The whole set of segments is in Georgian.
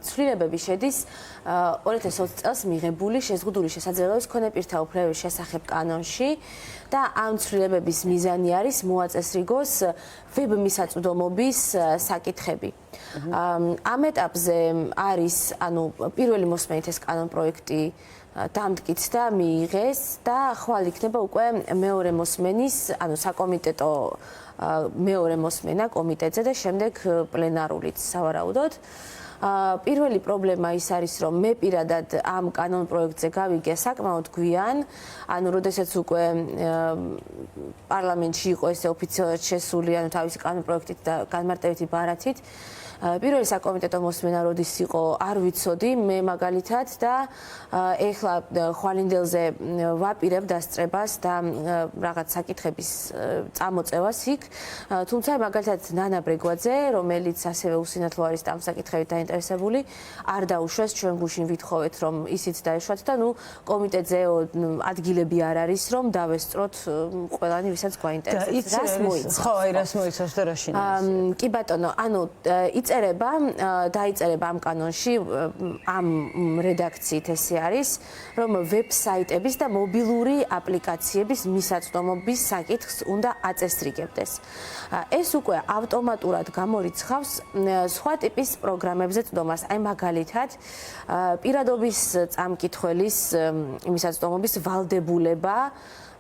ცვლილებები შედის 2020 წელს მიღებული შეზღუდული შესაძლებლობის მქონე პირთა უფლებების შესახებ კანონში და ამ ცვლილებების მიზანი არის მოაწესრიგოს ვებ მისაწვდომობის საკითხები. ამ ეტაპზე არის პირველი მოსმენით ეს კანონპროექტი დამტკიცდა, მიიღეს და ხვალ იქნება უკვე მეორე მოსმენის, საკომიტეტო მეორე მოსმენა კომიტეტზე და შემდეგ პლენარულიც სავარაუდოდ. პირველი პრობლემა ის არის, რომ მე პირადად ამ კანონპროექტზე გავიგე საკმაოდ გვიან, როდესაც უკვე პარლამენტში იყო ესე ოფიციალურად შესული, თავისი კანონპროექტით და განმარტებითი ბარათით. პირველი საკომიტეტო მოსმენა როდის იყო, არ ვიცოდი, მე მაგალითად და ეხლა ხვალინდელზე ვაპირებ დასწრებას და რაღაც საკითხების წამოწევას იქ. თუმცა მაგალითად ნანა ბრეგვაძე, რომელიც ასევე უსინათლო არის ამ საკითხებით დაინტერესებული, არ დაუშვეს, ჩვენ გუშინ ვითხოვეთ, რომ ისიც დაეშვათ და კომიტეტზე ადგილები არ არის, რომ დავესწროთ ყველანი, ვისაც გვაინტერესებს. რას მოიცავს? ხო, აი რას მოიცავს და რა შინაარსია? კი ბატონო, დაიწერება ამ კანონში, ამ რედაქციით ესე არის, რომ ვებსაიტების და მობილური აპლიკაციების მისაწვდომობის საკითხს უნდა აწესრიგებდეს. ეს უკვე ავტომატურად გამორიცხავს სხვა ტიპის პროგრამებზე წვდომას, აი მაგალითად, პირადობის წამკითხველის მისაწვდომობის ვალდებულება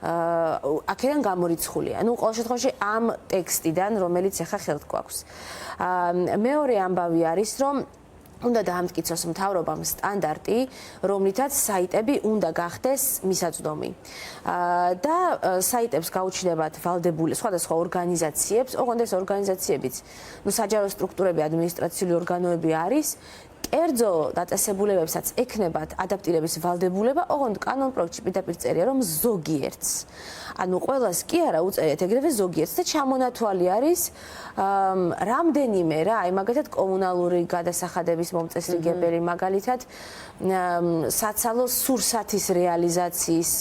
აქედან გამორიცხულია. ყოველ შემთხვევაში ამ ტექსტიდან, რომელიც ახლა ხელთ გვაქვს. მეორე ამბავი არის, რომ უნდა დაამტკიცოს მთავრობამ სტანდარტი, რომლითაც საიტები უნდა გახდეს მისაწვდომი. და საიტებს გაუჩნდებათ ვალდებული სხვადასხვა ორგანიზაციებს, ოღონდ ეს ორგანიზაციებიც, საჯარო სტრუქტურები, ადმინისტრაციული ორგანოები არის. კერძო დაწესებულებებსაც ექნებათ ადაპტირების ვალდებულება, ოღონდ კანონპროექტში პირდაპირ წერია, რომ ზოგიერთს. ყველას კი არა უწერიათ ეგრევე ზოგიერთს და ჩამონათვალი არის რამდენიმე რა, აი მაგალითად კომუნალური გადასახადების მომწესრიგებელი, მაგალითად საცალო სურსათის რეალიზაციის,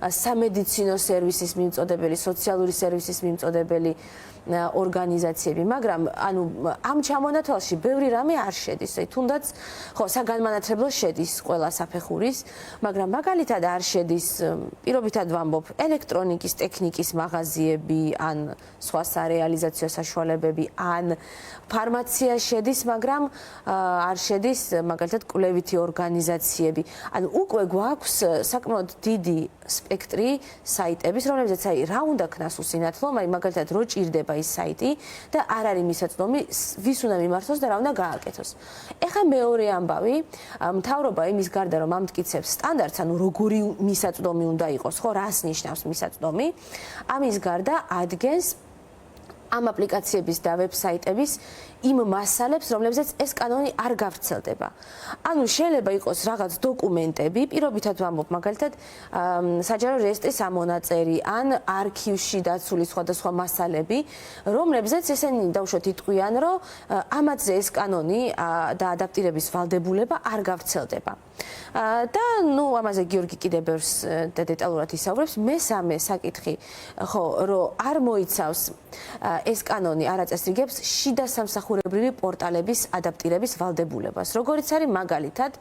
სამედიცინო სერვისის მიმწოდებელი, სოციალური სერვისის მიმწოდებელი ორგანიზაციები, მაგრამ ამ ჩამონათვალში ბევრი რამე არ შედის. თუნდაც ხო, საგანმანათლებლო შედის ყველა საფეხურის, მაგრამ მაგალითად არ შედის, პირობითად ვამბობ, ელექტრონიკის, ტექნიკის მაღაზიები, ან სხვა სარეალიზაციო საშუალებები, ან ფარმაცია შედის, მაგრამ არ შედის მაგალითად კვლევითი ორგანიზაციები. უკვე გვაქვს საკმაოდ დიდი სპექტრი საიტების, რომლებზეც რა უნდა ქნას უსინათლო, მაგალითად რო ჭირდება ის საიტი და არ არის მისაწვდომი, ვის უნდა მიმართოს და რა უნდა გააკეთოს. ეხლა მეორე ამბავი, მთავრობა იმის გარდა რომ ამტკიცებს სტანდარტს, როგორი მისაწვდომი უნდა იყოს, ხო, რას ნიშნავს მისაწვდომი, ამის გარდა ადგენს ამ აპლიკაციების და ვებსაიტების იმ მასალებს, რომლებზეც ეს კანონი არ გავრცელდება. შეიძლება იყოს რაღაც დოკუმენტები, პირობითად ვამბობ, მაგალითად, საჯარო რეესტრის ამონაწერი ან არქივში დაცული სხვადასხვა მასალები, რომლებზეც ესენი დავუშვათ იტყვიან, რომ ამათზე ეს კანონი და ადაპტირების ვალდებულება არ გავრცელდება. და ამაზე გიორგი კიდევ ბევრს და დეტალურად ისაუბრებს. მესამე საკითხი, ხო, რომ არ მოიცავს ეს კანონი არ აწესრიგებს შიდა სამსახურებრივი პორტალების ადაპტირების ვალდებულებას. როგორიც არის მაგალითად,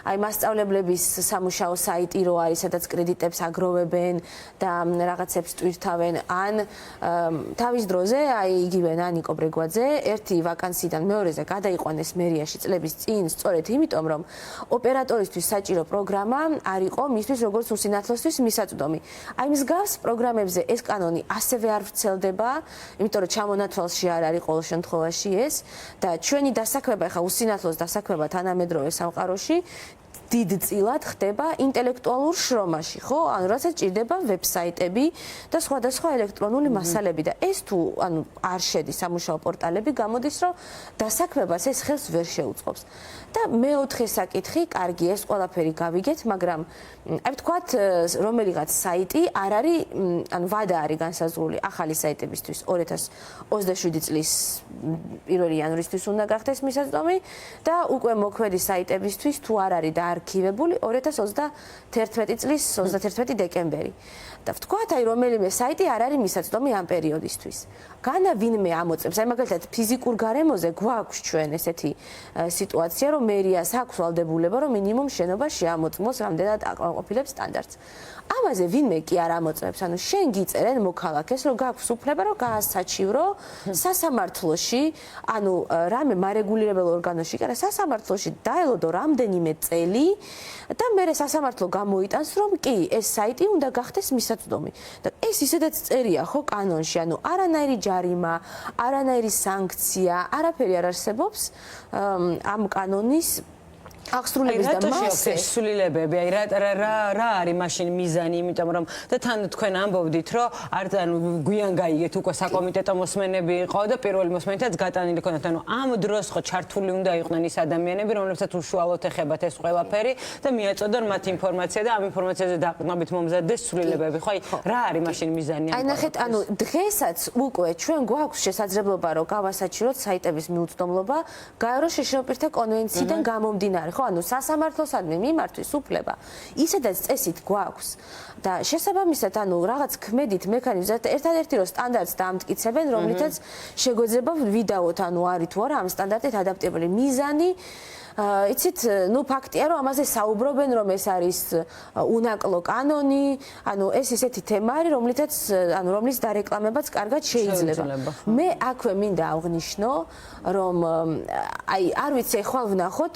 აი მასწავლებლების სამუშაო საიტი რო არის, სადაც კრედიტებს აგროვებენ და რაღაცებს ტვირთავენ, ან თავის დროზე, აი იგივე ნანიკო ბრეგვაძე ერთი ვაკანსიიდან მეორეზე გადაიყვანეს მერიაში წლების წინ, სწორედ იმიტომ, რომ ოპერატორისთვის საჭირო პროგრამა არ იყო მისთვის როგორც უსინათლოსთვის მისაწვდომი. აი მსგავს პროგრამებზე ეს კანონი ასევე არ ვრცელდება, იმიტომ რომ ჩამონათვალში არ არის ყოველ შემთხვევაში ეს და ჩვენი დასაქმება, ხა უსინათლოს დასაქმება თანამედროვე სამყაროში დიდწილად ხდება ინტელექტუალურ შრომაში, ხო? რასაც ჭირდება ვებსაიტები და სხვადასხვა ელექტრონული მასალები და ეს თუ არ შედის სამუშაო პორტალები, გამოდის, რომ დასაქმებას ეს ხელს ვერ შეუწყობს. და მეოთხე საკითხი, კარგი, ეს ყველაფერი გავიგეთ, მაგრამ აი ვთქვათ, რომელიღაც საიტი არ არის, ვადა არის განსაზღვრული ახალი საიტებისთვის 2027 წლის 1 იანვრისთვის უნდა გახდეს მისაწვდომი და უკვე მოქმედი საიტებისთვის თუ არ არის და არ არქივებული 2021 წლის 31 დეკემბერი. და ვთქვათ, აი რომელიმე საიტი არ არის მისაწვდომი ამ პერიოდისთვის. განა ვინმე ამოწევს, აი მაგალითად ფიზიკურ გარემოზე გვაქვს ჩვენ ესეთი სიტუაცია, რომ მერიას აქვს ვალდებულება, რომ მინიმუმ შენობაში ამოწმოს რამდენად აკმაყოფილებს სტანდარტს. ამაზე ვინმე კი არ ამოწმებს, ანუ შენ გიწერენ მოქალაქეს, რომ გაქვს უფლება, რომ გაასაჩივრო სასამართლოში, ანუ რამე მარეგულირებელ ორგანოში, კი არა, სასამართლოში დაელოდო რამდენიმე წელი და მერე სასამართლო გამოიტანს, რომ კი, ეს საიტი უნდა გახდეს მისაწვდომი. და ეს ისედაც წერია ხო კანონში, ანუ არანაირი ჯარიმა, არანაირი სანქცია, არაფერი არ არსებობს ამ კანონის აღსრულების და მასე სულილებები, აი რა არის მაშინ მიზანი, იმიტომ რომ და თან თქვენ ამბობდით, რომ არც ანუ გვიან გაიგეთ უკვე საკომიტეტო მოსმენები იყო და პირველი მოსმენითაც გატანილი ქონდათ, ანუ ამ დროს ხო ჩართული უნდა იყვნენ ის ადამიანები, რომლებსაც უშუალოდ ეხებათ ეს ყველაფერი და მიაწოდონ მათ ინფორმაცია და ამ ინფორმაციაზე დაყრდნობით მომზადდეს სულილებები, ხო აი რა არის მაშინ მიზანი? აი ნახეთ, ანუ დღესაც უკვე ჩვენ გვაქვს შესაძლებლობა, რომ გავასაჩივროთ საიტების მიუწვდომლობა გაეროს შრეშინო პირთა კონვენციიდან გამომდინარე. ანუ სასამართლოსადმი მიმართვის უფლება ისედაც წესით გვაქვს და შესაბამისად ანუ რაღაც ქმედით მექანიზმად ერთადერთი რომ სტანდარტს დაამტკიცებენ რომლითაც შეგვეძლება ვიდაოთ ანუ არის თუ არა ამ სტანდარტით ადაპტირებული მიზანი იცით ნუ ფაქტია რომ ამაზე საუბრობენ რომ ეს არის უნაკლო კანონი ანუ ეს ისეთი თემა არის რომლითაც ანუ რომლის დარეკლამებაც კარგად შეიძლება მე აქვე მინდა აღვნიშნო რომ აი არ ვიცი ახლა ვნახოთ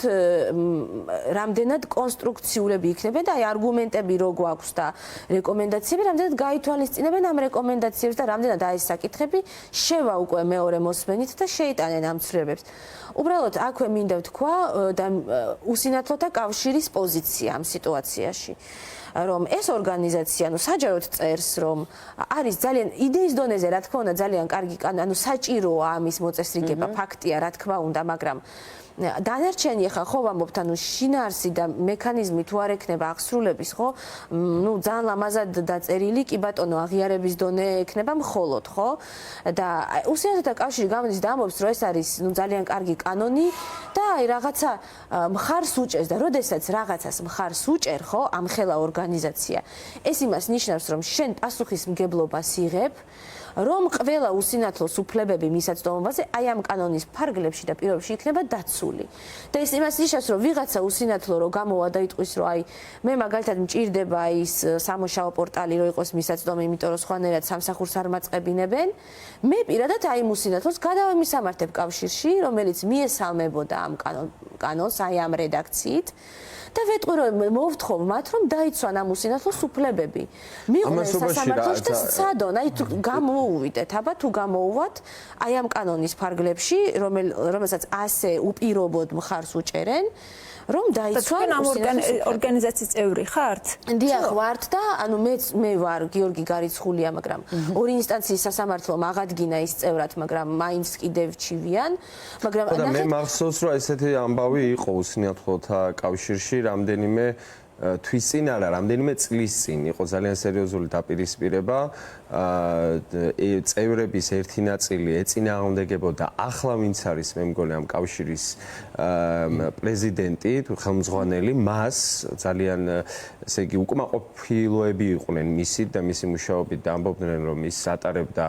რამდენად კონსტრუქციულები იქნებენ და აი არგუმენტები რო გვაქვს და რეკომენდაციები რამდენად გაითვალისწინებენ ამ რეკომენდაციებს და რამდენად აი ეს საკითხები შევა უკვე მეორე მოსმენით და შეიტანენ ამ ცვლილებებს უბრალოდ აქვე მინდა ვთქვა და უსინათლოთა კავშირის პოზიცია ამ სიტუაციაში რომ ეს ორგანიზაცია ანუ საჯაროდ წერს რომ არის ძალიან იდეის დონეზე რა თქმა უნდა ძალიან კარგი ანუ საჭიროა ამის მოწესრიგება ფაქტია რა თქმა უნდა მაგრამ დანარჩენი ხა ხო ვამბობთ ანუ შინაარსი და მექანიზმი თუ არ ექნება აღსრულების ხო ნუ ძალიან ლამაზად დაწერილი კი ბატონო აღიარების დონე ექნება მხოლოდ ხო და უსინათლოთა კავშირი გამოდის და ამბობს რომ ეს არის ნუ ძალიან კარგი კანონი და აი რაღაცა მხარს უჭერს და როდესაც რაღაცას მხარს უჭერ ხო ამ ხელა ორგანიზაცია ეს იმას ნიშნავს რომ შენ პასუხისმგებლობას იღებ რომ ყველა უსინათლოს უფლებები მისაწვდომობაზე აი ამ კანონის ფარგლებში და პირობებში იქნება დაცული. და ეს იმას ნიშნავს, რომ ვიღაცა უსინათლო რო გამოვა და იტყვის, რომ აი მე მაგალითად მჭირდება ის სამუშაო პორტალი რო იყოს მისაწვდომი, იმიტომ რომ სხვანაირად სამსახურს არ მაწყებინებენ. მე პირადად აი იმ უსინათლოს გადავემისამართებ კავშირში, რომელიც მიესალმებოდა ამ კანონს, აი ამ რედაქციით. და ვეტყვი რომ მოვთხოვ მათ რომ დაიცვან ამ უსინათლოს უფლებები. მიიღონ სასამართლოში და სცადონ, აი თუ გამოუვიდეთ, აბა თუ გამოუვათ აი ამ კანონის ფარგლებში, რომელსაც ასე უპირობოდ მხარს უჭერენ, რომ დაიცვან ამ ორგანიზაციის წევრი ხართ? დიახ, ვართ და ანუ მე ვარ გიორგი გარიცხულია, მაგრამ ორი ინსტანციის სასამართლომ აღადგინა ის წევრად, მაგრამ მაინც კიდევ ჩივიან, მაგრამ და მე მახსოვს რომ ესეთი ამბავი იყო უსინათლოთა კავშირში რამდენიმე თვის წინ არა, რამდენიმე წლის წინ იყო ძალიან სერიოზული დაპირისპირება წევრების ერთი ნაწილი ეწინააღმდეგებოდა ახლა ვინც არის მე მგონი ამ კავშირის პრეზიდენტი თუ ხელმძღვანელი მას ძალიან ესე იგი უკმაყოფილოები იყვნენ მისით და მისი მუშაობით და ამბობდნენ რომ ის ატარებდა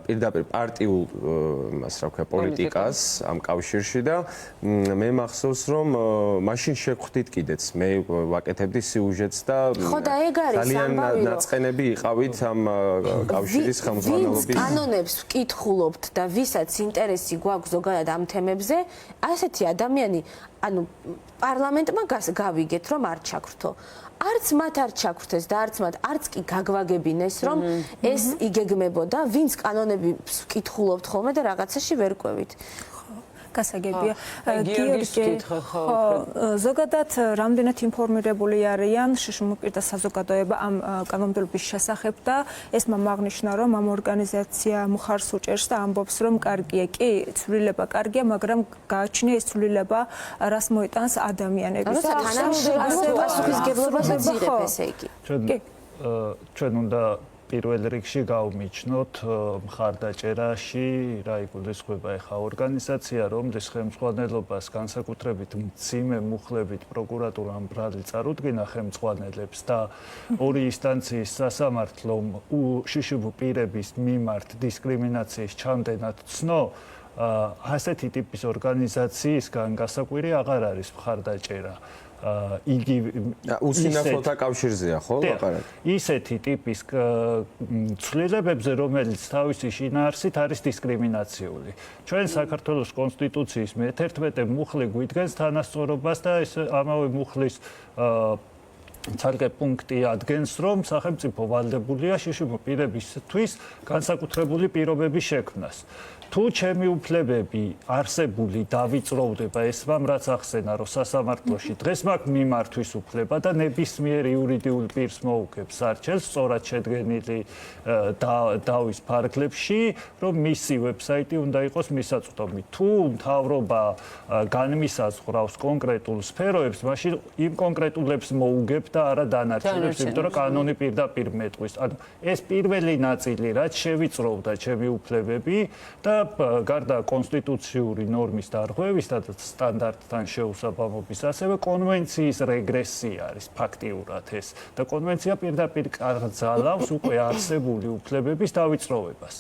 პირდაპირ პარტიულ იმას რა ქვია პოლიტიკას ამ კავშირში და მე მახსოვს რომ მაშინ შევხვდით კიდეც მე ვაკეთებდი სიუჟეტს და ძალიან ნაწყენები იყავით ამ კავშირის ხელმძღვანელობის ვინც კანონებს ვკითხულობთ და ვისაც ინტერესი გვაქვს ზოგადად ამ თემებზე ასეთი ადამიანი ანუ პარლამენტმა გავიგეთ რომ არ ჩაქრთო არც მათ არ ჩაქრთეს და არც კი გაგვაგებინეს რომ ეს იგეგმებოდა ვინც კანონებს ვკითხულობთ ხოლმე და რაღაცაში ვერ ყვევით გასაგებია გიორგი ზოგადად რამდენად ინფორმირებული არიან შშმ პირთა საზოგადოება ამ კანონმდებლობის შესახებ და ეს მომაღნიშნა რომ ამ ორგანიზაცია მხარს უჭერს და ამბობს რომ კარგია კი ცვლილება კარგია მაგრამ გააჩნია ეს ცვლილება რას მოიტანს ადამიანების პასუხისმგებლობასაც იღებს ესე იგი ჩვენ უნდა პირველ რიგში გავმიჩნოთ მხარდაჭერაში რა იგულისხმება ეხა ორგანიზაცია, რომლის ხელმძღვანელობას განსაკუთრებით მძიმე მუხლებით პროკურატურამ ბრალი წარუდგინა ხელმძღვანელებს და ორი ინსტანციის სასამართლომ შიშუბ პირების მიმართ დისკრიმინაციის ჩამდენად ცნო, ასეთი ტიპის ორგანიზაციისგან გასაკვირი აღარ არის მხარდაჭერა. იგი უსინათლოთა კავშირზეა, ხო, ლაპარაკი? ისეთი ტიპის ცვლილებებზე, რომელიც თავისი შინაარსით არის დისკრიმინაციული. ჩვენ საქართველოს კონსტიტუციის მე-11 მუხლი გვიდგენს თანასწორობას და ეს ამავე მუხლის ცალკე პუნქტი ადგენს, რომ სახელმწიფო ვალდებულია შიშუბ პირებისთვის განსაკუთრებული პირობების შექმნას. თუ ჩემი უფლებები არსებული დავიწროვდება ესმამ, რაც ახსენა, რომ სასამართლოში დღეს მაქვს მიმართვის უფლება და ნებისმიერ იურიდიულ პირს მოუგებს არჩევს, სწორად შედგენილი დავის ფარგლებში, რომ მისი ვებსაიტი უნდა იყოს მისაწვდომი. თუ მთავრობა განმისაზღვრავს კონკრეტულ სფეროებს, მაშინ იმ კონკრეტულებს მოუგებ და არა დანარჩენებს, იმიტომ რომ კანონი პირდაპირ მეტყვის. ანუ ეს პირველი ნაწილი, რაც შევიწროვდა ჩემი უფლებები და გარდა კონსტიტუციური ნორმის დარღვევისა და სტანდარტთან შეუსაბამობის, ასევე კონვენციის რეგრესია არის ფაქტიურად ეს და კონვენცია პირდაპირ კრძალავს უკვე არსებული უფლებების დავიწროვებას.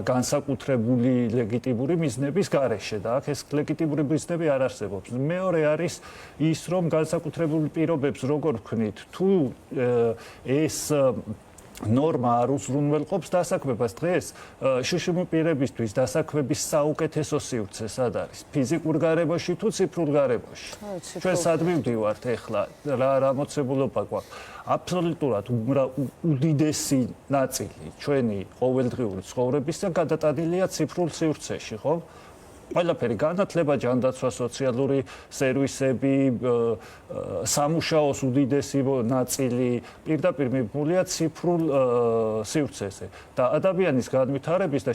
განსაკუთრებული ლეგიტიმური მიზნების გარეშე და აქ ეს ლეგიტიმური მიზნები არ არსებობს. მეორე არის ის, რომ განსაკუთრებული პირობებს როგორ ვქნით, თუ ეს ნორმა არ უზრუნველყოფს დასაქმებას დღეს შიშუბ პირებისთვის დასაქმების საუკეთესო სივრცე სად არის? ფიზიკურ გარემოში თუ ციფრულ გარემოში? ჩვენ სად მივდივართ ახლა? რა მოცემულობა გვაქვს? აბსოლუტურად უდიდესი ნაწილი ჩვენი ყოველდღიური ცხოვრებისა გადატანილია ციფრულ სივრცეში, ხო? ყველაფერი განათლება, ჯანდაცვა, სოციალური სერვისები, სამუშაოს უდიდესი ნაწილი პირდაპირ მიბმულია ციფრულ სივრცეზე და ადამიანის განვითარების და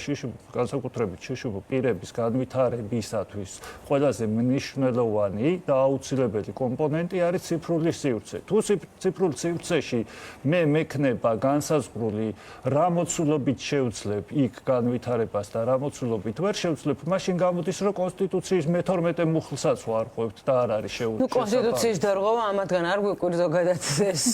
განსაკუთრებით შიშუბ პირების განვითარებისათვის ყველაზე მნიშვნელოვანი და აუცილებელი კომპონენტი არის ციფრული სივრცე. თუ ციფრულ სივრცეში მე მექნება განსაზღვრული რა მოცულობით შევძლებ იქ განვითარებას და რა მოცულობით ვერ შევძლებ, მაშინ გამოდის, რომ კონსტიტუციის მე-12 მუხლსაც ვარღვევთ და არ არის შეუძლებელი. ნუ კონსტიტუციის დარღვევა ამათგან არ გვიკვირს ზოგადად ეს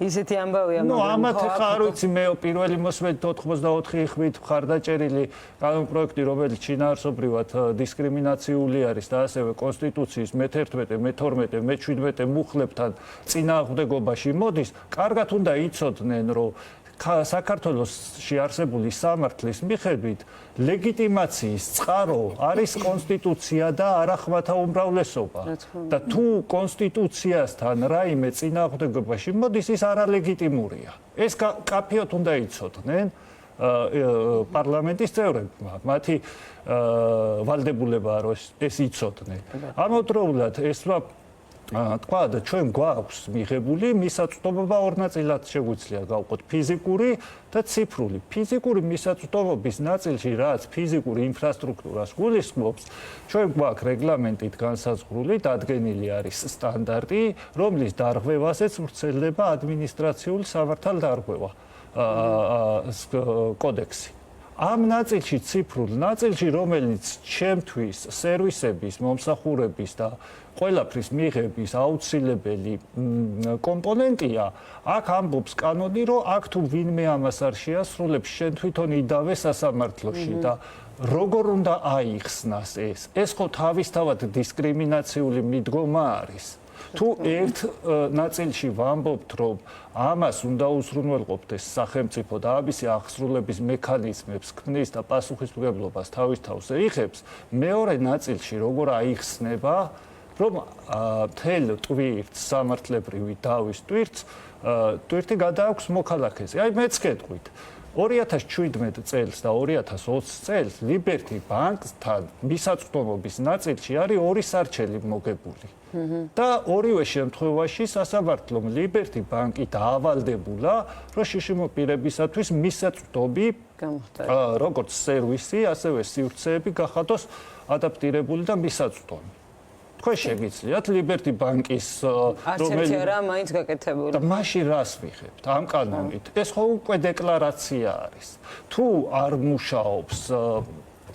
ისეთი ამბავია. ნუ ამათ ხა არ ვიცი, მე პირველი მოსმენით 84 ხმით მხარდაჭერილი კანონპროექტი, რომელიც შინაარსობრივად დისკრიმინაციული არის და ასევე კონსტიტუციის მე-11, მე-12, მე-17 მუხლებთან წინააღმდეგობაში მოდის, კარგად უნდა იცოდნენ, რომ საქართველოსში არსებული სამართლის მიხედვით ლეგიტიმაციის წყარო არის კონსტიტუცია და არა ხმათა უმრავლესობა. და თუ კონსტიტუციასთან რაიმე წინააღმდეგობაში მოდის, ის არალეგიტიმურია. ეს კაფიოთ უნდა იცოდნენ პარლამენტის წევრებმა, მათი ვალდებულებაა, რომ ეს იცოდნენ. ამავდროულად ესვა თქვა და ჩვენ გვაქვს მიღებული მისაწვდომობა ორ ნაწილად შეგვიძლია გავყოთ ფიზიკური და ციფრული. ფიზიკური მისაწვდომობის ნაწილში, რაც ფიზიკური ინფრასტრუქტურას გულისხმობს, ჩვენ გვაქვს რეგლამენტით განსაზღვრული, დადგენილი არის სტანდარტი, რომლის დარღვევასაც ვრცელდება ადმინისტრაციული სამართალდარღვევა კოდექსი. ამ ნაწილში ციფრულ ნაწილში, რომელიც ჩემთვის სერვისების, მომსახურების და ყველაფრის მიღების აუცილებელი კომპონენტია, აქ ამბობს კანონი, რომ აქ თუ ვინმე ამას არ შეასრულებს, შენ თვითონ იდავე სასამართლოში და როგორ უნდა აიხსნას ეს? ეს ხო თავისთავად დისკრიმინაციული მიდგომა არის. თუ ერთ ნაწილში ვამბობთ, რომ ამას უნდა უზრუნველყოფდეს სახელმწიფო და ამისი აღსრულების მექანიზმებს ქმნის და პასუხისმგებლობას თავის თავზე იღებს, მეორე ნაწილში როგორ აიხსნება, რომ თელ ტვირთს სამართლებრივი დავის ტვირთი გადააქვს მოქალაქეზე. აი მეც გეტყვით. 2017 წელს და 2020 წელს ლიბერტი ბანკთან მისაწვდომობის ნაწილში არის ორი სარჩელი მოგებული. და ორივე შემთხვევაში სასამართლომ ლიბერტი ბანკი დაავალდებულა, რომ შიშუბ პირებისათვის მისაწვდომი როგორც სერვისი, ასევე სივრცეები გახადოს ადაპტირებული და მისაწვდომი. თქვენ შეგიძლიათ Liberty Bank-ის რომელიც არა მაინც გაკეთებული და მაშინ რას ვიხებთ ამ კანონით? ეს ხო უკვე დეკლარაცია არის. თუ არ მუშაობს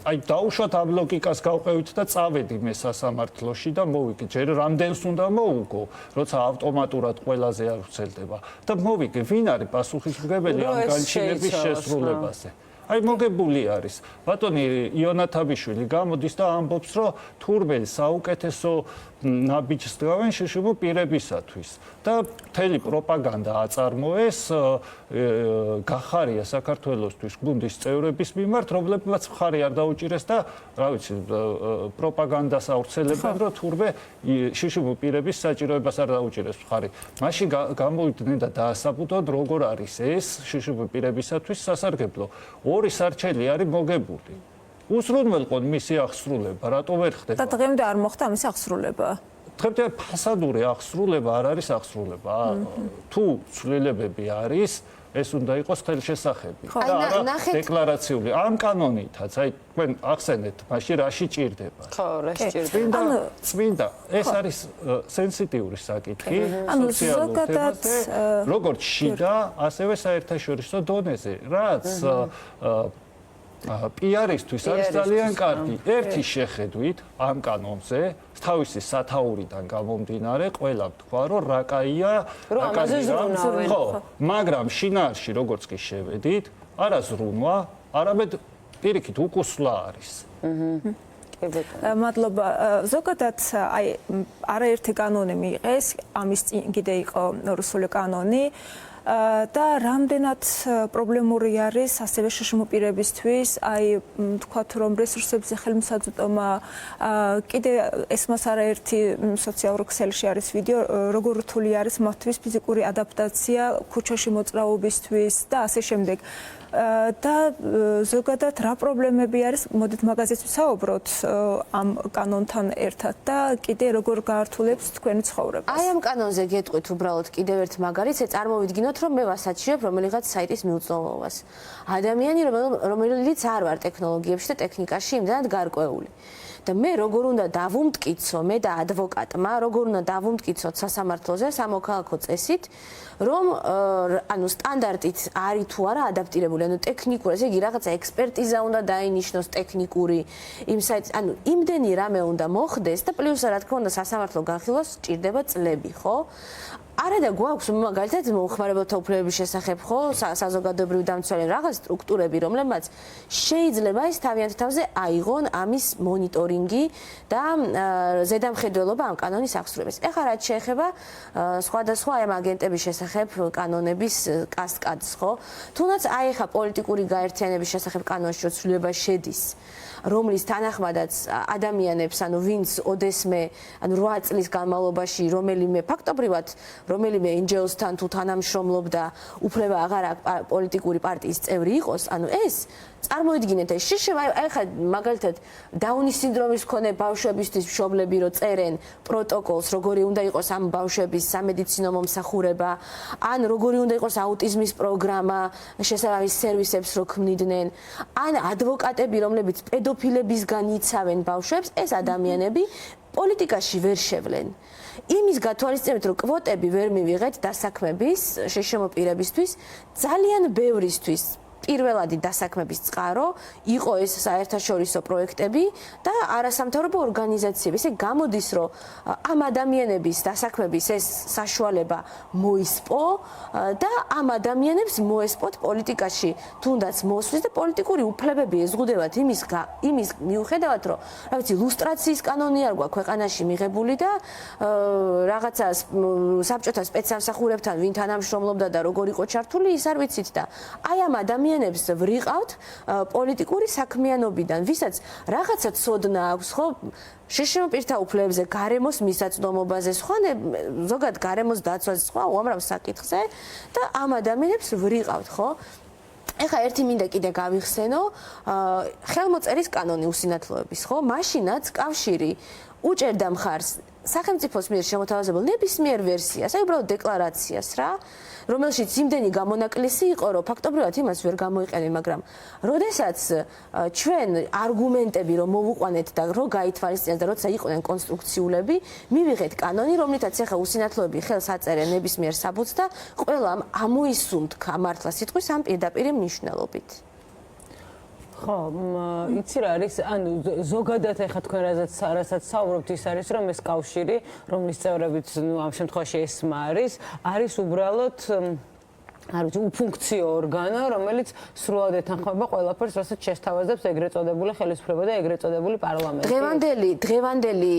აი დაუშვათ ამ ლოგიკას გავყევით და წავედი მე სასამართლოში და მოვიგე ჯერ რამდენს უნდა მოუგო როცა ავტომატურად ყველაზე არ ვრცელდება და მოვიგე ვინ არის პასუხისმგებელი ამ განჩინების შესრულებაზე აი მოგებული არის ბატონი იონა თაბიშვილი გამოდის და ამბობს რომ თურმე საუკეთესო ნაბიჯს დგავენ შშმ პირებისათვის და მთელი პროპაგანდა აწარმოეს გახარია საქართველოსთვის გუნდის წევრების მიმართ რომლებმაც მხარი არ დაუჭირეს და რა ვიცი პროპაგანდას ავრცელებენ რომ თურმე შშმ პირების საჭიროებას არ დაუჭირეს მხარი მაშინ გამოვიდნენ და დაასაბუთონ როგორ არის ეს შშმ პირებისათვის სასარგებლო ორი სარჩელი არის მოგებული უსრულმელყონ მისი აღსრულება, რატო ვერ ხდება? და დღემდე არ მოხდა ამის აღსრულება. დღემდე ფასადური აღსრულება არ არის აღსრულება. თუ ცვლილებები არის, ეს უნდა იყოს ხელშესახები. და არა დეკლარაციული. ამ კანონითაც, აი თქვენ ახსენეთ, მაშინ რაში ჭირდება? ხო, რაში ჭირდება? წმინდა, ეს არის სენსიტიური საკითხი, სოციალურ თემაზე, როგორც შიდა, ასევე საერთაშორისო დონეზე, რაც პიარისთვის არის ძალიან კარგი. ერთი შეხედვით ამ კანონზე, თავისი სათაურიდან გამომდინარე, ყველა თქვა, რომ რაკაია, ხო, მაგრამ შინაარსში როგორც კი შევედით, არა ზრუნვა, არამედ პირიქით უკუსვლა არის. მადლობა. ზოგადად აი არაერთი კანონი მიიღეს, ამის წინ კიდე იყო რუსული კანონი. და რამდენად პრობლემური არის ასევე შშმ პირებისთვის, აი თქვათ რომ რესურსებზე ხელმისაწვდომა კიდე ესმას არაერთი სოციალურ ქსელში არის ვიდეო, როგორ რთული არის მათთვის ფიზიკური ადაპტაცია ქუჩაში მოძრაობისთვის და ასე შემდეგ. და ზოგადად რა პრობლემები არის, მოდით მაგაზეც ვსაუბროთ ამ კანონთან ერთად და კიდე როგორ გაართულებს თქვენი ცხოვრებას. აი ამ კანონზე გეტყვით უბრალოდ კიდევ ერთ მაგალითს, წარმოვიდგინოთ რომ მე ვასაჩიებ რომელიღაც საიტის მიუწვევლობას. ადამიანი რომელიც არ ვარ ტექნოლოგიებში და ტექნიკაში იმდანად გარკვეული. და მე როგორ უნდა დავუმტკიცო მე და ადვოკატმა, როგორ უნდა დავუმტკიცოთ სასამართლოზე სამოქალაქო წესით, რომ ანუ სტანდარტით არის თუ არა ადაპტირებული, ანუ ტექნიკური, ესე იგი რაღაცა ექსპერტიზა უნდა დაინიშნოს ტექნიკური იმ საიტს, ანუ იმდენი რამე უნდა მოხდეს და პლუს რა თქმა უნდა სასამართლო განხილვას სჭირდება წლები, ხო? არა და გვაქვს მაგალითად მომხმარებელთა უფლებების შესახებ ხო საზოგადოებრივი დამცველი რაღაც სტრუქტურები რომლებმაც შეიძლება ის თავიანთ თავზე აიღონ ამის მონიტორინგი და ზედამხედველობა ამ კანონის აღსრულებას. ეხლა რაც შეეხება სხვადასხვა ამ აგენტების შესახებ კანონების კასკადს ხო თუნდაც აი ეხლა პოლიტიკური გაერთიანების შესახებ კანონში ცვლილება შედის რომლის თანახმადაც ადამიანებს ანუ ვინც ოდესმე ანუ 8 წლის განმავლობაში რომელიმე ფაქტობრივად რომელიმე NGO-სთან თუ თანამშრომლობდა უფლება აღარ აქვს პოლიტიკური პარტიის წევრი იყოს ანუ ეს წარმოიდგინეთ ეს შიშება ეხლა მაგალითად დაუნის სინდრომის მქონე ბავშვებისთვის მშობლები რო წერენ პროტოკოლს როგორი უნდა იყოს ამ ბავშვების სამედიცინო მომსახურება ან როგორი უნდა იყოს აუტიზმის პროგრამა შესაბამის სერვისებს რო ქმნიდნენ ან ადვოკატები რომლებიც პედოფილებისგან იცავენ ბავშვებს ეს ადამიანები პოლიტიკაში ვერ შევლენ იმის გათვალისწინებით რომ კვოტები ვერ მივიღეთ დასაქმების შშმ პირებისთვის ძალიან ბევრისთვის პირველადი დასაქმების წყარო იყო ეს საერთაშორისო პროექტები და არასამთავრობო ორგანიზაციები. ესე გამოდის, რომ ამ ადამიანების დასაქმების ეს საშუალება მოისპო და ამ ადამიანებს მოესპოთ პოლიტიკაში თუნდაც მოსვლის და პოლიტიკური უფლებები ეზღუდებათ იმის მიუხედავად, რომ რა ვიცი, ლუსტრაციის კანონი არ გვაქვს ქვეყანაში მიღებული და რაღაცა საბჭოთა სპეცსამსახურებთან ვინ თანამშრომლობდა და როგორ იყო ჩართული, ის არ ვიცით და აი ამ ადამიანებს ვრიყავთ პოლიტიკური საქმიანობიდან, ვისაც რაღაცა ცოდნა აქვს, ხო? შშმ პირთა უფლებებზე, გარემოს მისაწვდომობაზე, სხვა ზოგადად გარემოს დაცვაზე, სხვა უამრავ საკითხზე და ამ ადამიანებს ვრიყავთ, ხო? ეხლა ერთი მინდა კიდე გავიხსენო, ხელმოწერის კანონი უსინათლოების, ხო? მაშინაც კავშირი უჭერდა მხარს სახელმწიფოს მიერ შემოთავაზებულ ნებისმიერ ვერსიას, აი უბრალოდ დეკლარაციას რა, რომელშიც იმდენი გამონაკლისი იყო, რომ ფაქტობრივად იმას ვერ გამოიყენე, მაგრამ როდესაც ჩვენ არგუმენტები რომ მოვუყვანეთ და რო გაითვალისწინეთ და როცა იყვნენ კონსტრუქციულები, მივიღეთ კანონი, რომლითაც ახლა უსინათლოები ხელს აწერენ ნებისმიერ საბუთს და ყველამ ამოისუნთქა მართლა სიტყვის ამ პირდაპირი მნიშვნელობით. ხო, იცი რა არის, ანუ ზოგადად ახლა თქვენ რასაც საუბრობთ ის არის, რომ ეს კავშირი, რომლის წევრებიც, ამ შემთხვევაში ესმა არის უბრალოდ არ ვიცი, უფუნქციო ორგანო, რომელიც სრულად ეთანხმება ყველაფერს, რასაც შესთავაზებს ეგრეთ წოდებული ხელისუფლება და ეგრეთ წოდებული პარლამენტი. დღევანდელი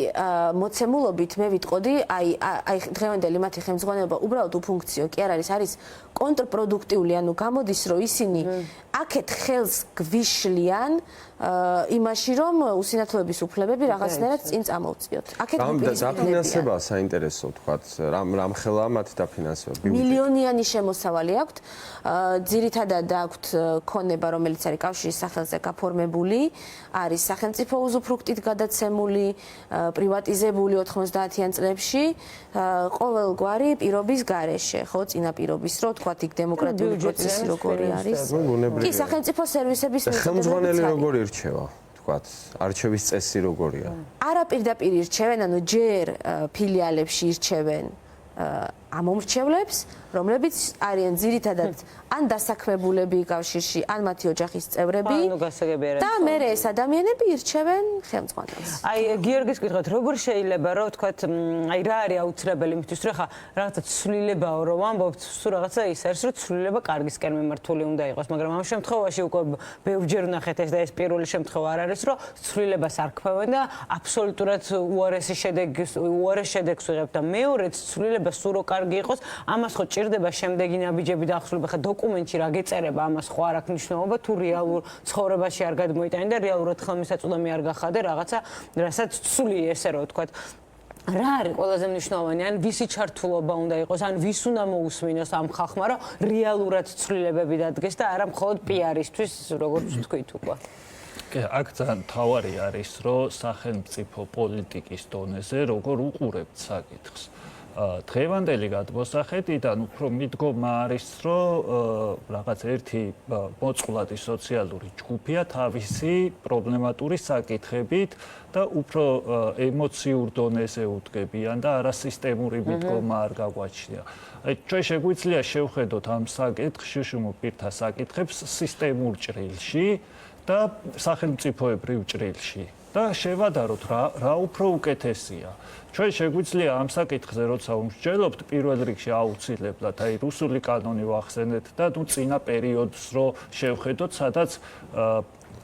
მოცემულობით მე ვიტყოდი, აი დღევანდელი მათი ხელმძღვანელობა უბრალოდ უფუნქციო კი არ არის კონტრპროდუქტიული, ანუ გამოდის, რომ ისინი აქეთ ხელს გვიშლიან იმაში, რომ უსინათლოების უფლებები რაღაცნაირად წინ წამოვწიოთ. აქეთ დაფინანსება საინტერესო ვთქვათ, რამ ხელა მათი დაფინანსება? მილიონიანი შემოსავალი აქვთ. ძირითადად აქვთ ქონება, რომელიც არის კავშირის სახელზე გაფორმებული, არის სახელმწიფო უზუფრუქტით გადაცემული, პრივატიზებული 90-იან წლებში, ყოველგვარი პირობის გარეშე, ხო, წინა პირობის, რო ვთქვათ, იქ დემოკრატიული პროცესი როგორი არის. კი, სახელმწიფო სერვისების ხელმძღვანელი როგორი ირჩევა? ვთქვათ, არჩევის წესი როგორია? არა პირდაპირ ირჩევენ, ანუ ჯერ ფილიალებში ირჩევენ ამომრჩევლებს, რომლებიც არიან ძირითადად ან დასაქმებულები კავშირში, ან მათი ოჯახის წევრები. და მერე ეს ადამიანები ირჩევენ ხელმძღვანელს. აი, გიორგის კითხოთ, როგორ შეიძლება რომ ვთქვათ, აი რა არის აუცილებელი იმისთვის, რომ ხა რაღაცა ცვლილებაო რომ ამბობთ, სულ რაღაცა ის არის, რომ ცვლილება კარგისკენ მიმართული უნდა იყოს, მაგრამ ამ შემთხვევაში უკვე ბევრჯერ ვნახეთ ეს და ეს პირველი შემთხვევა არ არის, რომ ცვლილებას არ ქმევენ და აბსოლუტურად უარეს შედეგს ვიღებთ და მეორეც ცვლილება სულ რო კარგი იყოს, ამას ხო ჭირდება შემდეგი ნაბიჯები დაახსრულება, ხა დოკუმენტში რა გეწერება, ამას ხო არ აქვს მნიშვნელობა, თუ რეალურ ცხოვრებაში არ გადმოიტანე და რეალურად ხელმისაწვდომი არ გახადე რაღაცა, რასაც ცვლი ესე რომ ვთქვათ. რა არის ყველაზე მნიშვნელოვანი, ან ვისი ჩართულობა უნდა იყოს, ან ვის უნდა მოусმინოს ამ ხალხმა, რომ რეალურად ცვლილებები დადგეს და არა მხოლოდ პიარისთვის, როგორც ვთქვით უკვე. კი, აქ ძალიან მთავარი არის, რომ სახელმწიფო პოლიტიკის დონეზე როგორ უყურებთ საკითხს. დღევანდელი გადმოსახედიდან უფრო მიდგომა არის, რომ რაღაც ერთი მოწყვლადი სოციალური ჯგუფია თავისი პრობლემატური საკითხებით და უფრო ემოციურ დონეზე უდგებიან და არასისტემური მიდგომა არ გაგვაჩნია. ჩვენ შეგვიძლია შევხედოთ ამ საკითხს, შშმ პირთა საკითხებს სისტემურ ჭრილში და სახელმწიფოებრივ ჭრილში. და შევადაროთ რა უფრო უკეთესია. ჩვენ შეგვიძლია ამ საკითხზე როცა უმსჯელობთ, პირველ რიგში აუცილებლად აი რუსული კანონი ვახსენეთ და ნუ წინა პერიოდს რო შევხედოთ, სადაც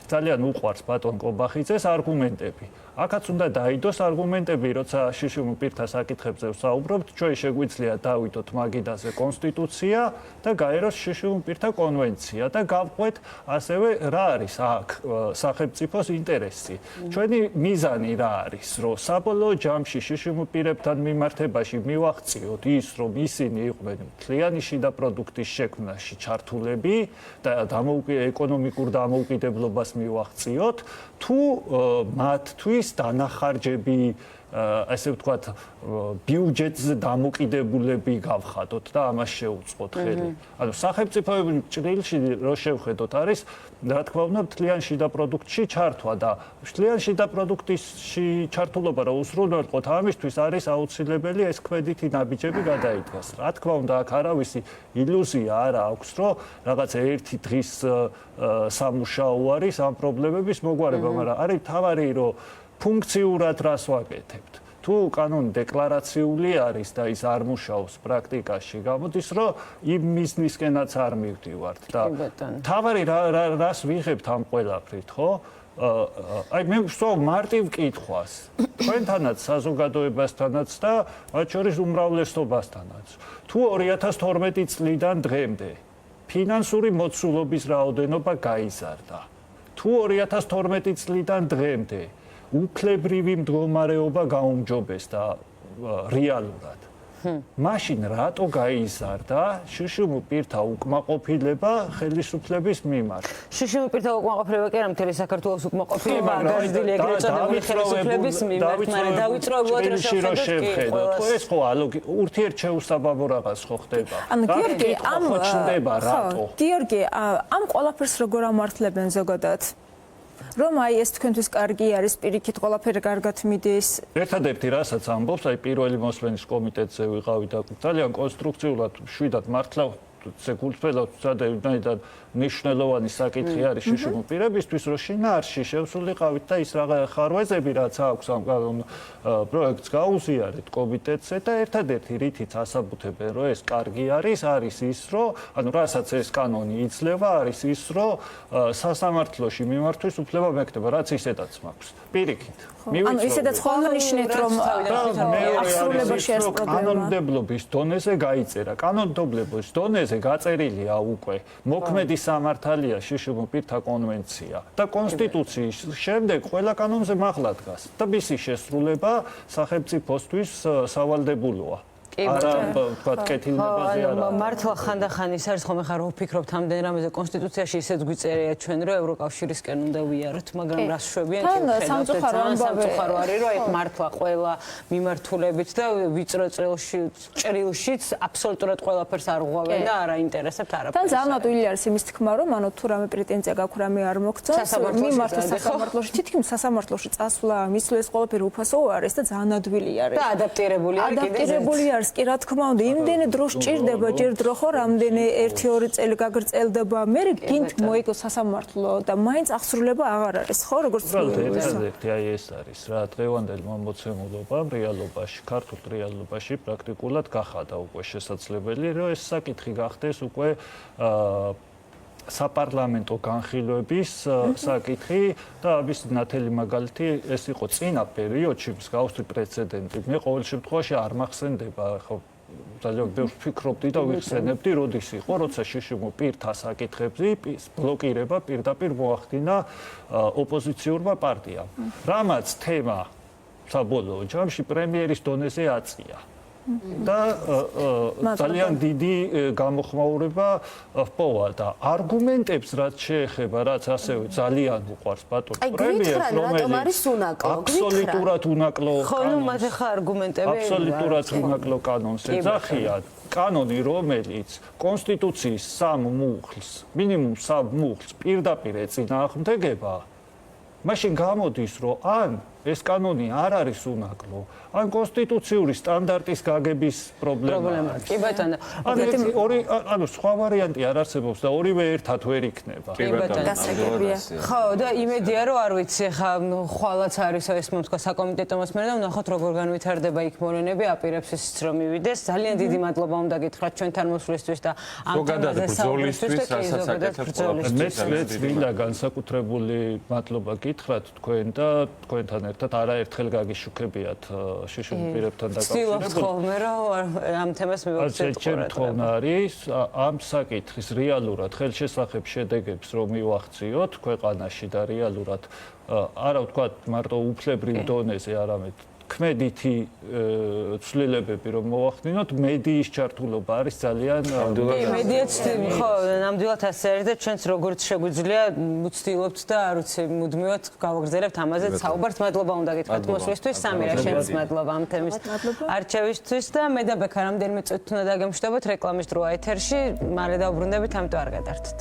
ძალიან უყვარს ბატონ კობახიძეს არგუმენტები. აქაც უნდა დაიდოს არგუმენტები, როცა შშმ პირთა საკითხებზე ვსაუბრობთ, ჩვენ შეგვიძლია დავიდოთ მაგიდაზე კონსტიტუცია და გაეროს შშმ პირთა კონვენცია და გავყვეთ ასევე რა არის აქ სახელმწიფოს ინტერესი. ჩვენი მიზანი რა არის, რომ საბოლოო ჯამში შშმ პირებთან მიმართებაში მივაღწიოთ ის, რომ ისინი იყვნენ მთლიანი შიდა პროდუქტის შექმნაში ჩართულები და ეკონომიკურ დამოუკიდებლობას მივაღწიოთ, თუ მათთვის დანახარჯები, ასე ვთქვათ, ბიუჯეტზე დამოკიდებულები გავხადოთ და ამას შეუწყოთ ხელი. ანუ სახელმწიფოებრივ ჭრილში რო შევხედოთ არის, რა თქმა უნდა, მთლიან შიდა პროდუქტში ჩართვა და მთლიან შიდა პროდუქტში ჩართულობა რო უსრულველყოთ, ამისთვის არის აუცილებელი ეს ქვედითი ნაბიჯები გადაიდგას. რა თქმა უნდა, აქ არავისი ილუზია არ აქვს, რომ რაღაც ერთი დღის სამუშაო არის ამ პრობლემების მოგვარება, მაგრამ არის თავარი, რომ ფუნქციურად რას ვაკეთებთ. თუ კანონი დეკლარაციული არის და ის არ მუშაობს პრაქტიკაში, გამოდის, რომ იმ მიზნისკენაც არ მივდივართ და თავარი რას ვიღებთ ამ ყველაფრით, ხო? აი მე ვსვამ მარტივ კითხვას. ჩვენთანაც, საზოგადოებასთანაც და მათ შორის უმრავლესობასთანაც. თუ 2012 წლიდან დღემდე ფინანსური მოცულობის რაოდენობა გაიზარდა. თუ 2012 წლიდან დღემდე უფლებრივი მდგომარეობა გაუმჯობესდა რეალურად. მაშინ რატო გაიზარდა შშმ პირთა უკმაყოფილება ხელისუფლების მიმართ? შშმ პირთა უკმაყოფილება კი არა, მთელი საქართველოს უკმაყოფილება გაზრდილი ეგრეთ წოდებული ხელისუფლების მიმართ, მაგრამ დავიწროებულად რა შევხედოთ. ეს ხო ურთიერთშეუსაბამო რაღაც ხო ხდება? ანუ გიორგი, გიორგი, ამ ყველაფერს როგორ ამართლებენ ზოგადად? რომ აი ეს თქვენთვის კარგი არის, პირიქით ყველაფერი კარგად მიდის. ერთადერთი რასაც ამბობს, აი პირველი მოსვენის კომიტეტზე ვიყავი და ძალიან კონსტრუქციულად შვიდად მართლა გულწრფელად წადევიდან მნიშვნელოვანი საკითხი არის შშმ პირებისთვის, რომ შინაარსში შევსულიყავით და ის რა ხარვეზები რაც აქვს ამ პროექტს გაუზიარეთ კომიტეტზე და ერთადერთი რითიც ასაბუთებენ, რომ ეს კარგი არის ის, რომ ანუ რასაც ეს კანონი იძლევა, არის ის, რომ სასამართლოში მიმართვის უფლება მექნება, რაც ისედაც მაქვს. პირიქით. ანუ ისედაც ხოლმე ნიშნეთ, რომ ასრულებაში არის პრობლემა. კანონმდებლობის დონეზე გაიწერა. კანონმდებლობის დონეზე გაწერილია უკვე მოქმედი სამართალია შშმ პირთა კონვენცია და კონსტიტუციის შემდეგ ყველა კანონზე მაღლა დგას და მისი შესრულება სახელმწიფოსთვის სავალდებულოა. არა თქვა კეთილნებაზე არა. მართლა ხანდახან ის არის ხომ ახლა რო ვფიქრობთ ამდენ რამეზე კონსტიტუციაში ისეც გვიწერია ჩვენ რომ ევროკავშირისკენ უნდა ვიაროთ, მაგრამ რას შვებიან კი სამწუხარო არის რომ აი მართლა ყველა მიმართულებით და ვიწრო ჭრილშიც აბსოლუტურად ყველაფერს არ ღვავენ და არ აინტერესებთ არაფერს. თან ძალიან ადვილი არის იმის თქმა, რომ ანუ თუ რამე პრეტენზია გაქვს, რამე არ მოგწონს, მიმართო სასამართლოში, თითქმის სასამართლოში წასვლა, მისვლა ეს ყველაფერი უფასო არის და ძალიან ადვილი არის. და ადაპტირებული არის კიდე. ადაპტირებული არის კი რა თქმა უნდა, იმდენი დრო სჭირდება, ჯერ დრო ხო რამდენი 1-2 წელი გაგრძელდება, მე გინდ მოიგო სასამართლო და მაინც აღსრულება აღარ არის, ხო, როგორც ერთადერთი აი ეს არის რა, დღევანდელი მომოცემულობა რეალობაში, ქართულ რეალობაში პრაქტიკულად გახადა უკვე შესაძლებელი, რომ ეს საკითხი გახდეს უკვე საპარლამენტო განხილვების საკითხი და ამის ნათელი მაგალითი ეს იყო წინა პერიოდში მსგავსი პრეცედენტი. მე ყოველ შემთხვევაში არ მახსენდება, ხო ძალიან ბევრს ვფიქრობდი და ვიხსენებდი, როდის იყო, როცა შშმ პირთა საკითხებზე ბლოკირება პირდაპირ მოახდინა ოპოზიციურმა პარტიამ. რამაც თემა საბოლოო ჯამში პრემიერის დონეზე აწია. და ძალიან დიდი გამოხმაურება ჰპოვა და არგუმენტებს რაც შეეხება, რაც ასევე ძალიან უყვარს ბატონ პრემიერს, რომელიც აბსოლუტურად უნაკლო აბსოლუტურად უნაკლო კანონს ეძახიან. კანონი, რომელიც კონსტიტუციის 3 მუხლს, მინიმუმ 3 მუხლს პირდაპირ ეწინააღმდეგება, მაშინ გამოდის, რომ ან ეს კანონი არ არის უნაკლო, ან კონსტიტუციური სტანდარტის გაგების პრობლემაა. კი ბატონო. ანუ სხვა ვარიანტი არ არსებობს და ორივე ერთად ვერ იქნება. კი ბატონო. ხო, და იმედია რომ არ ვიცი, ხა ხვალაც არის ეს მომთქვა საკომიტეტო მოსმენა და ვნახოთ როგორ განვითარდება იქ მოვლენები, აპირებს ისიც რომ მივიდეს. ძალიან დიდი მადლობა უნდა გითხრათ ჩვენთან მოსვლისთვის და ამ თემაზე საუბრისთვის და მეც მინდა განსაკუთრებული მადლობა გითხრათ თქვენ და თქვენთან ერთად არაერთხელ გაგიშუქებიათ შშმ პირებთან დაკავშირებით. ვცდილობთ ხოლმე რომ ამ თემას მივაქცევთ ყოველდღე. არის ამ საკითხის რეალურად ხელშესახებ შედეგებს რომ მივახციოთ ქვეყანაში და რეალურად არა ვთქვათ მარტო უფლებრივ დონეზე, არამედ ქმედითი ცვლილებები რომ მოახდინოთ, მედიის ჩართულობა არის ძალიან მედიაც ხო, ნამდვილად ასე არის და ჩვენც როგორც შეგვიძლია ვცდილობთ და არ ვიცი, მუდმივად გავაგრძელებთ ამაზე საუბარს. მადლობა უნდა გითხრათ მოსვლისთვის, სამირა, შენც მადლობა ამ თემის არჩევისთვის და მე და ბექა რამდენიმე წუთით უნდა დაგემშვიდობოთ რეკლამის დროა ეთერში, მალე დავბრუნდებით, ამიტომ არ გადართეთ.